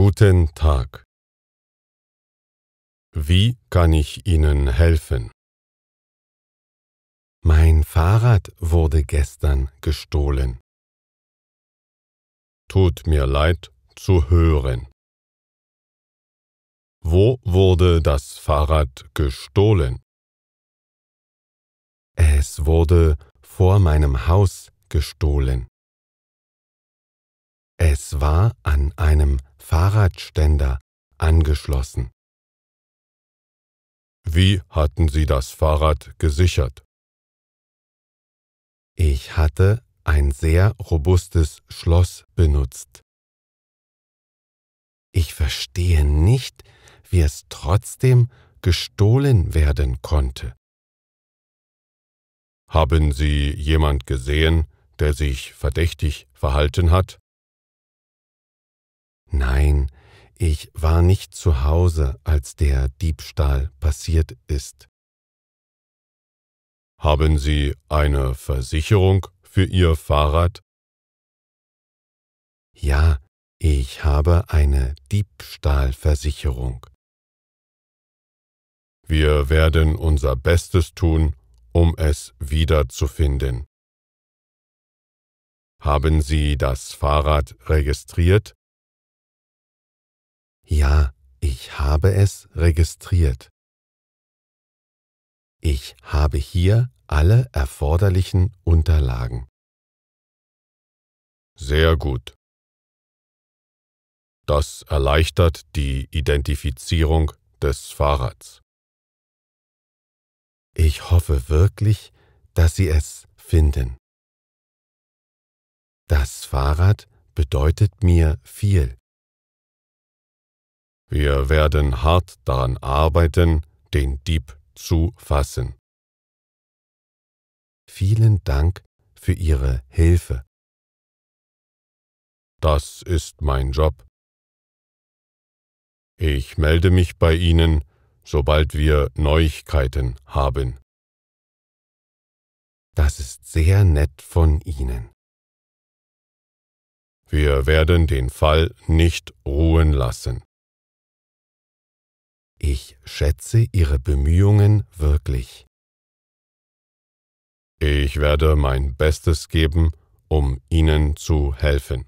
Guten Tag. Wie kann ich Ihnen helfen? Mein Fahrrad wurde gestern gestohlen. Tut mir leid zu hören. Wo wurde das Fahrrad gestohlen? Es wurde vor meinem Haus gestohlen. Es war an einem Fahrradständer angeschlossen. Wie hatten Sie das Fahrrad gesichert? Ich hatte ein sehr robustes Schloss benutzt. Ich verstehe nicht, wie es trotzdem gestohlen werden konnte. Haben Sie jemand gesehen, der sich verdächtig verhalten hat? Nein, ich war nicht zu Hause, als der Diebstahl passiert ist. Haben Sie eine Versicherung für Ihr Fahrrad? Ja, ich habe eine Diebstahlversicherung. Wir werden unser Bestes tun, um es wiederzufinden. Haben Sie das Fahrrad registriert? Ja, ich habe es registriert. Ich habe hier alle erforderlichen Unterlagen. Sehr gut. Das erleichtert die Identifizierung des Fahrrads. Ich hoffe wirklich, dass Sie es finden. Das Fahrrad bedeutet mir viel. Wir werden hart daran arbeiten, den Dieb zu fassen. Vielen Dank für Ihre Hilfe. Das ist mein Job. Ich melde mich bei Ihnen, sobald wir Neuigkeiten haben. Das ist sehr nett von Ihnen. Wir werden den Fall nicht ruhen lassen. Ich schätze Ihre Bemühungen wirklich. Ich werde mein Bestes geben, um Ihnen zu helfen.